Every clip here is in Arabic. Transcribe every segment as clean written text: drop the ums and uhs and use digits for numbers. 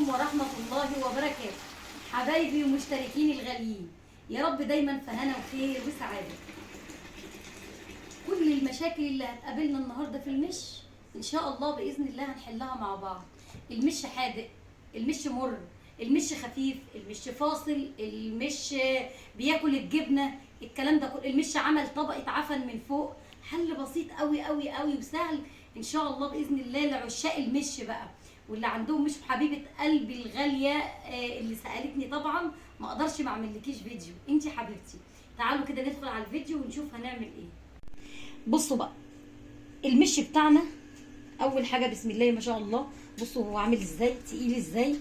عليكم ورحمة الله وبركاته. حبايبي ومشتركين الغاليين، يا رب دايما في هنا وخير وسعادة. كل المشاكل اللي هتقابلنا النهارده في المش ان شاء الله باذن الله هنحلها مع بعض. المش حادق، المش مر، المش خفيف، المش فاصل، المش بياكل الجبنه، الكلام ده كله. المش عمل طبقه عفن من فوق. حل بسيط قوي قوي قوي وسهل ان شاء الله باذن الله لعشاق المش بقى، واللي عندهم مش حبيبه قلبي الغاليه اللي سالتني طبعا ما اقدرش ما اعملكيش فيديو. انت حبيبتي، تعالوا كده ندخل على الفيديو ونشوف هنعمل ايه. بصوا بقى المش بتاعنا. اول حاجه بسم الله ما شاء الله، بصوا هو عامل ازاي، تقيل ازاي،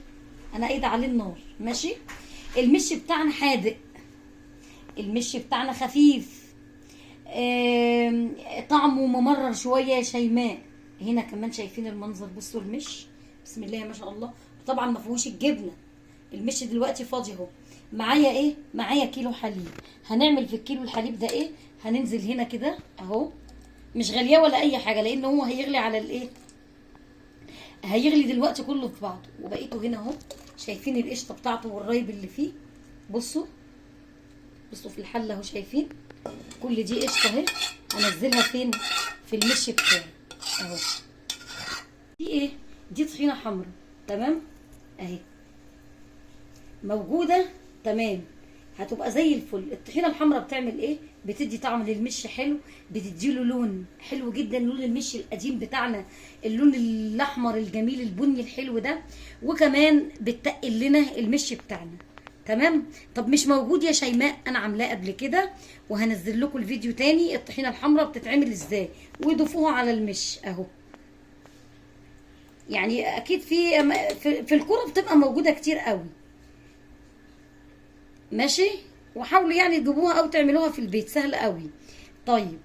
انا قايده عليه النار. ماشي، المش بتاعنا حادق، المش بتاعنا خفيف، طعمه ممرر شويه يا شيماء. هنا كمان شايفين المنظر، بصوا المش بسم الله ما شاء الله. طبعا ما فيهوش الجبنه، المش دلوقتي فاضي اهو. معايا ايه؟ معايا كيلو حليب. هنعمل في الكيلو الحليب ده ايه؟ هننزل هنا كده اهو، مش غاليه ولا اي حاجه لان هو هيغلي على الايه، هيغلي دلوقتي كله في بعضه. وبقيته هنا اهو، شايفين القشطه بتاعته والرايب اللي فيه. بصوا بصوا في الحله اهو، شايفين كل دي قشطه اهي. هنزلها فين؟ في المش بتاعي اهو. دي ايه؟ دي طحينه حمراء، تمام اهي موجوده، تمام، هتبقى زي الفل. الطحينه الحمراء بتعمل ايه؟ بتدي طعم للمش حلو، بتديله لون حلو جدا، لون المش القديم بتاعنا، اللون الاحمر الجميل البني الحلو ده، وكمان بتقل لنا المش بتاعنا. تمام. طب مش موجود يا شيماء؟ انا عاملاه قبل كده وهنزل لكم الفيديو تاني الطحينه الحمراء بتتعمل ازاي، وضيفوها على المش اهو. يعني اكيد في الكوره بتبقى موجوده كتير قوي. ماشي، وحاولوا يعني تجيبوها او تعملوها في البيت، سهل قوي. طيب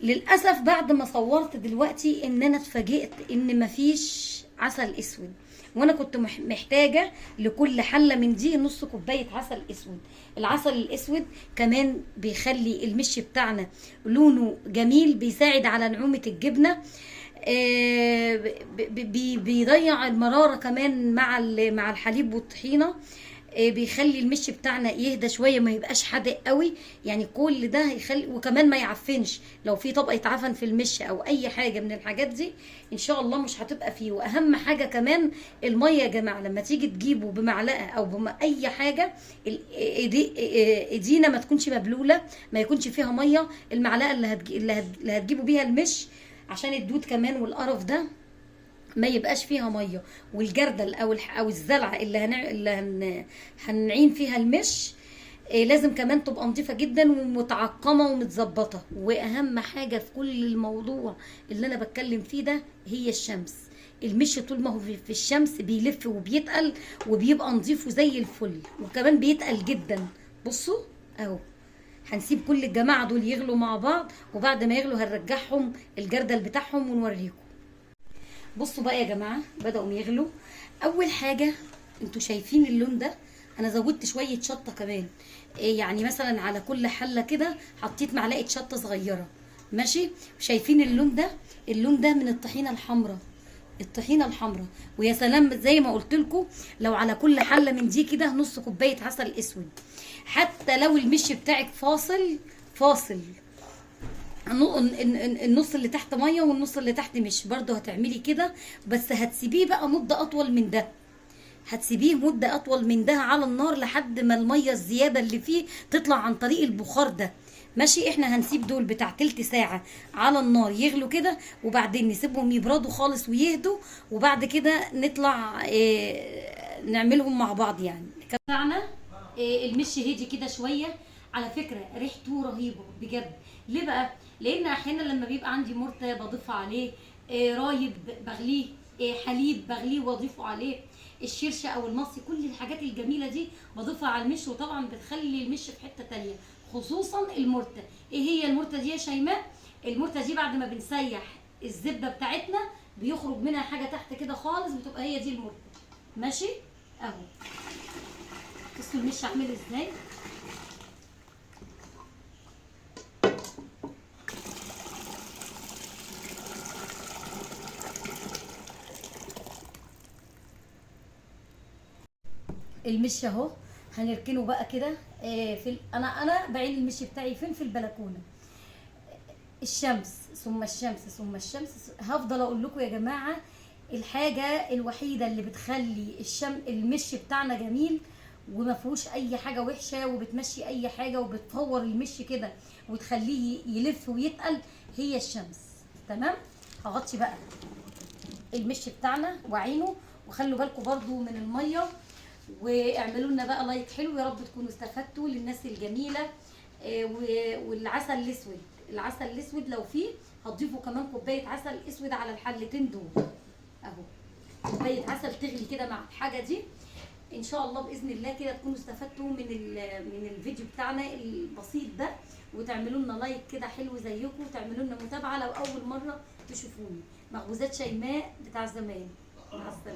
للاسف بعد ما صورت دلوقتي ان انا اتفاجئت ان مفيش عسل اسود، وانا كنت محتاجه لكل حله من دي نص كوبايه عسل اسود. العسل الاسود كمان بيخلي المش بتاعنا لونه جميل، بيساعد على نعومه الجبنه، بيضيع المراره كمان مع الحليب والطحينه، بيخلي المش بتاعنا يهدى شويه، ما يبقاش حادق قوي. يعني كل ده هيخلي، وكمان ما يعفنش. لو في طبقه عفن في المش او اي حاجه من الحاجات دي ان شاء الله مش هتبقى فيه. واهم حاجه كمان الميه يا جماعه، لما تيجي تجيبوا بمعلقه او اي حاجه، ايدينا ما تكونش مبلوله، ما يكونش فيها ميه. المعلقه اللي هتجيبوا بيها المش عشان الدود كمان والقرف ده ما يبقاش فيها ميه. والجردل او الزلعه هنعين فيها المش لازم كمان تبقى نظيفه جدا ومتعقمه ومتظبطه. واهم حاجه في كل الموضوع اللي انا بتكلم فيه ده هي الشمس. المش طول ما هو في الشمس بيلف وبيتقل وبيبقى نظيف وزي الفل، وكمان بيتقل جدا. بصوا اهو، هنسيب كل الجماعه دول يغلوا مع بعض، وبعد ما يغلوا هنرجعهم الجردل بتاعهم ونوريكم. بصوا بقى يا جماعه، بداوا يغلوا. اول حاجه انتوا شايفين اللون ده، انا زودت شويه شطه كمان. يعني مثلا على كل حله كده حطيت معلقه شطه صغيره. ماشي، شايفين اللون ده؟ اللون ده من الطحينه الحمراء، الطحينه الحمراء. ويا سلام زي ما قلت لكم، لو على كل حله من دي كده نص كوبايه عسل اسود. حتى لو المش بتاعك فاصل النص اللي تحت ميه والنص اللي تحت مش، برضو هتعملي كده، بس هتسيبيه بقى مده اطول من ده، هتسيبيه مده اطول من ده على النار لحد ما الميه الزياده اللي فيه تطلع عن طريق البخار ده. ماشي، احنا هنسيب دول بتاع تلت ساعه على النار يغلوا كده، وبعدين نسيبهم يبردوا خالص ويهدوا، وبعد كده نطلع نعملهم مع بعض. يعني بتاعنا المش هدي كده شويه. على فكره ريحته رهيبه بجد. ليه بقى؟ لان احيانا لما بيبقى عندي مرتة بضيف عليه رايب بغليه، حليب بغليه واضيفه عليه، الشرشه او المصي، كل الحاجات الجميله دي بضيفها على المش، وطبعا بتخلي المش في حته تانيه، خصوصا المرتة. ايه هي المرتة دي يا شيماء؟ المرتة دي بعد ما بنسيح الزبده بتاعتنا بيخرج منها حاجه تحت كده خالص، بتبقى هي دي المرتة. ماشي اهو، بصوا المش عامل ازاي. المش اهو هنركنه بقى كده. انا بعين المش بتاعي فين؟ في البلكونه. الشمس ثم الشمس ثم الشمس. هفضل اقول لكم يا جماعه، الحاجه الوحيده اللي بتخلي المش بتاعنا جميل وما فيهوش اي حاجه وحشه، وبتمشي اي حاجه وبتفور المش كده وتخليه يلف ويتقل، هي الشمس. تمام. هغطي بقى المش بتاعنا وعينه، وخلوا بالكم برضو من الميه، واعملوا لنا بقى لايك حلو. يا رب تكونوا استفدتوا للناس الجميله. والعسل الاسود، العسل الاسود لو فيه هتضيفوا كمان كوبايه عسل اسود على الحلتين دول اهو. كوبايه عسل تغلي كده مع الحاجه دي. ان شاء الله باذن الله كده تكونوا استفدتوا من الفيديو بتاعنا البسيط ده، وتعملوا لنا لايك كده حلو زيكم، وتعملوا لنا متابعه لو اول مره تشوفوني. مخبوزات شيماء بتاع زمان. مع السلامه.